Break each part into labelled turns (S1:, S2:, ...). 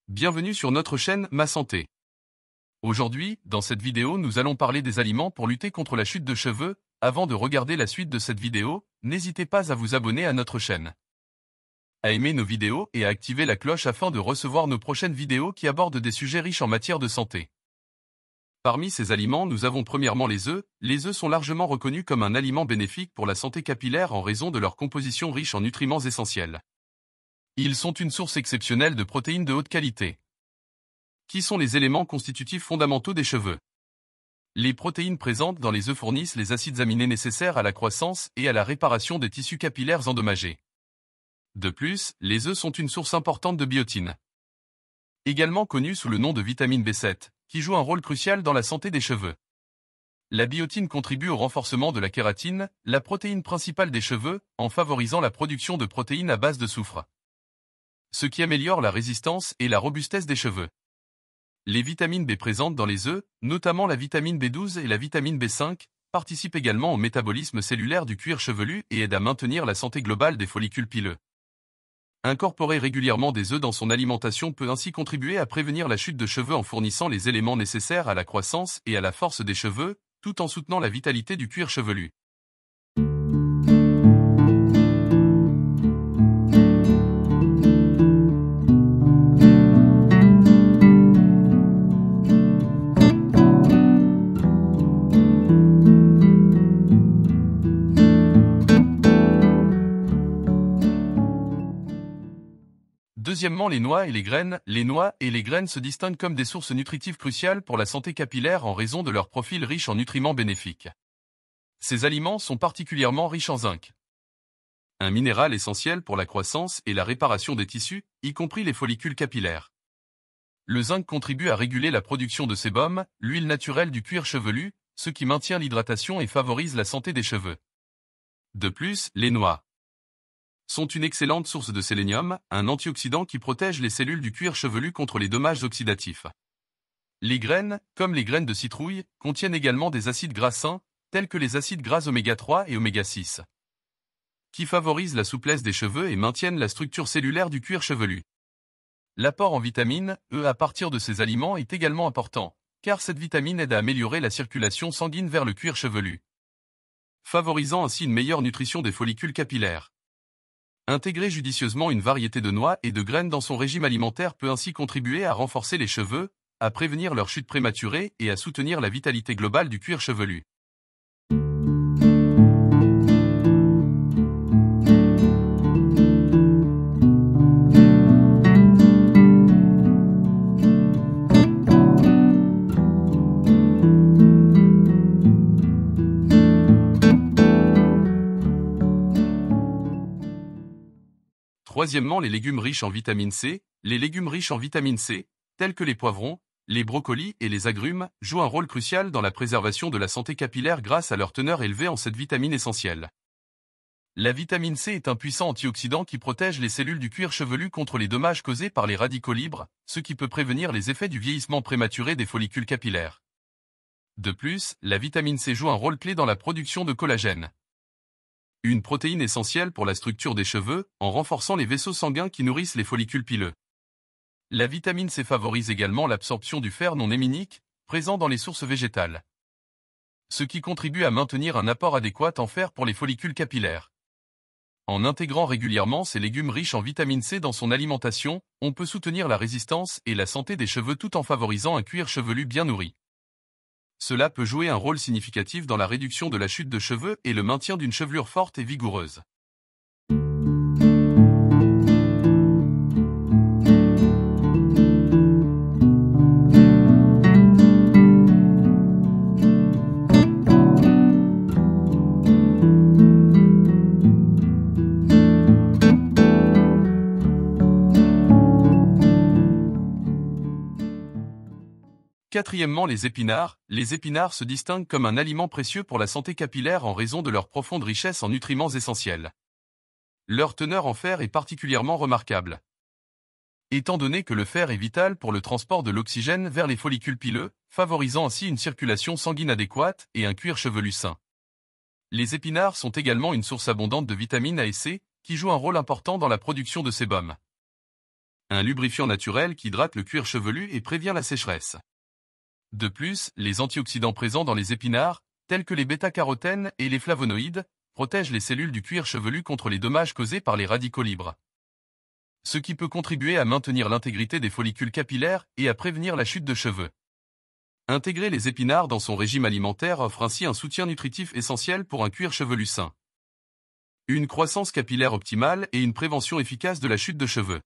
S1: Bienvenue sur notre chaîne Ma Santé. Aujourd'hui, dans cette vidéo, nous allons parler des aliments pour lutter contre la chute de cheveux. Avant de regarder la suite de cette vidéo, n'hésitez pas à vous abonner à notre chaîne, à aimer nos vidéos et à activer la cloche afin de recevoir nos prochaines vidéos qui abordent des sujets riches en matière de santé. Parmi ces aliments, nous avons premièrement les œufs. Les œufs sont largement reconnus comme un aliment bénéfique pour la santé capillaire en raison de leur composition riche en nutriments essentiels. Ils sont une source exceptionnelle de protéines de haute qualité. Qui sont les éléments constitutifs fondamentaux des cheveux? Les protéines présentes dans les œufs fournissent les acides aminés nécessaires à la croissance et à la réparation des tissus capillaires endommagés. De plus, les œufs sont une source importante de biotine, également connue sous le nom de vitamine B7, qui joue un rôle crucial dans la santé des cheveux. La biotine contribue au renforcement de la kératine, la protéine principale des cheveux, en favorisant la production de protéines à base de soufre, ce qui améliore la résistance et la robustesse des cheveux. Les vitamines B présentes dans les œufs, notamment la vitamine B12 et la vitamine B5, participent également au métabolisme cellulaire du cuir chevelu et aident à maintenir la santé globale des follicules pileux. Incorporer régulièrement des œufs dans son alimentation peut ainsi contribuer à prévenir la chute de cheveux en fournissant les éléments nécessaires à la croissance et à la force des cheveux, tout en soutenant la vitalité du cuir chevelu. Deuxièmement, les noix et les graines. Les noix et les graines se distinguent comme des sources nutritives cruciales pour la santé capillaire en raison de leur profil riche en nutriments bénéfiques. Ces aliments sont particulièrement riches en zinc, un minéral essentiel pour la croissance et la réparation des tissus, y compris les follicules capillaires. Le zinc contribue à réguler la production de sébum, l'huile naturelle du cuir chevelu, ce qui maintient l'hydratation et favorise la santé des cheveux. De plus, les noix sont une excellente source de sélénium, un antioxydant qui protège les cellules du cuir chevelu contre les dommages oxydatifs. Les graines, comme les graines de citrouille, contiennent également des acides gras sains, tels que les acides gras oméga 3 et oméga 6, qui favorisent la souplesse des cheveux et maintiennent la structure cellulaire du cuir chevelu. L'apport en vitamine E à partir de ces aliments est également important, car cette vitamine aide à améliorer la circulation sanguine vers le cuir chevelu, favorisant ainsi une meilleure nutrition des follicules capillaires. Intégrer judicieusement une variété de noix et de graines dans son régime alimentaire peut ainsi contribuer à renforcer les cheveux, à prévenir leur chute prématurée et à soutenir la vitalité globale du cuir chevelu. Troisièmement, les légumes riches en vitamine C. Les légumes riches en vitamine C, tels que les poivrons, les brocolis et les agrumes, jouent un rôle crucial dans la préservation de la santé capillaire grâce à leur teneur élevée en cette vitamine essentielle. La vitamine C est un puissant antioxydant qui protège les cellules du cuir chevelu contre les dommages causés par les radicaux libres, ce qui peut prévenir les effets du vieillissement prématuré des follicules capillaires. De plus, la vitamine C joue un rôle clé dans la production de collagène, une protéine essentielle pour la structure des cheveux, en renforçant les vaisseaux sanguins qui nourrissent les follicules pileux. La vitamine C favorise également l'absorption du fer non héminique, présent dans les sources végétales, ce qui contribue à maintenir un apport adéquat en fer pour les follicules capillaires. En intégrant régulièrement ces légumes riches en vitamine C dans son alimentation, on peut soutenir la résistance et la santé des cheveux tout en favorisant un cuir chevelu bien nourri. Cela peut jouer un rôle significatif dans la réduction de la chute de cheveux et le maintien d'une chevelure forte et vigoureuse. Quatrièmement, les épinards. Les épinards se distinguent comme un aliment précieux pour la santé capillaire en raison de leur profonde richesse en nutriments essentiels. Leur teneur en fer est particulièrement remarquable, étant donné que le fer est vital pour le transport de l'oxygène vers les follicules pileux, favorisant ainsi une circulation sanguine adéquate et un cuir chevelu sain. Les épinards sont également une source abondante de vitamines A et C, qui jouent un rôle important dans la production de sébum, Un lubrifiant naturel qui hydrate le cuir chevelu et prévient la sécheresse. De plus, les antioxydants présents dans les épinards, tels que les bêta-carotènes et les flavonoïdes, protègent les cellules du cuir chevelu contre les dommages causés par les radicaux libres. Ce qui peut contribuer à maintenir l'intégrité des follicules capillaires et à prévenir la chute de cheveux. Intégrer les épinards dans son régime alimentaire offre ainsi un soutien nutritif essentiel pour un cuir chevelu sain. Une croissance capillaire optimale et une prévention efficace de la chute de cheveux.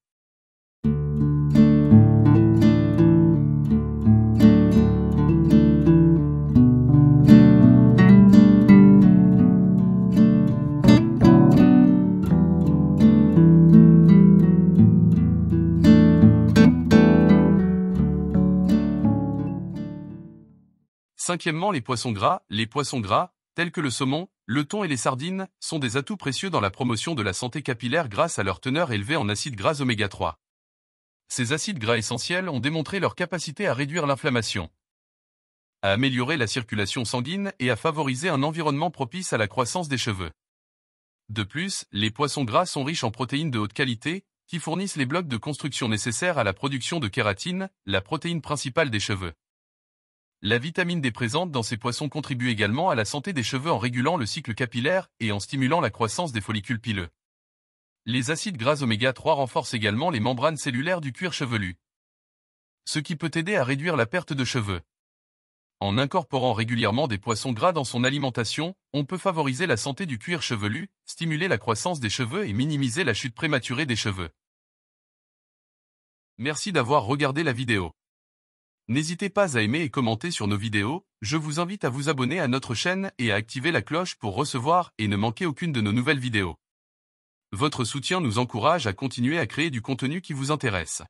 S1: Cinquièmement, les poissons gras. Les poissons gras, tels que le saumon, le thon et les sardines, sont des atouts précieux dans la promotion de la santé capillaire grâce à leur teneur élevée en acides gras oméga 3. Ces acides gras essentiels ont démontré leur capacité à réduire l'inflammation, à améliorer la circulation sanguine et à favoriser un environnement propice à la croissance des cheveux. De plus, les poissons gras sont riches en protéines de haute qualité, qui fournissent les blocs de construction nécessaires à la production de kératine, la protéine principale des cheveux. La vitamine D présente dans ces poissons contribue également à la santé des cheveux en régulant le cycle capillaire et en stimulant la croissance des follicules pileux. Les acides gras oméga 3 renforcent également les membranes cellulaires du cuir chevelu, ce qui peut aider à réduire la perte de cheveux. En incorporant régulièrement des poissons gras dans son alimentation, on peut favoriser la santé du cuir chevelu, stimuler la croissance des cheveux et minimiser la chute prématurée des cheveux. Merci d'avoir regardé la vidéo. N'hésitez pas à aimer et commenter sur nos vidéos, je vous invite à vous abonner à notre chaîne et à activer la cloche pour recevoir et ne manquer aucune de nos nouvelles vidéos. Votre soutien nous encourage à continuer à créer du contenu qui vous intéresse.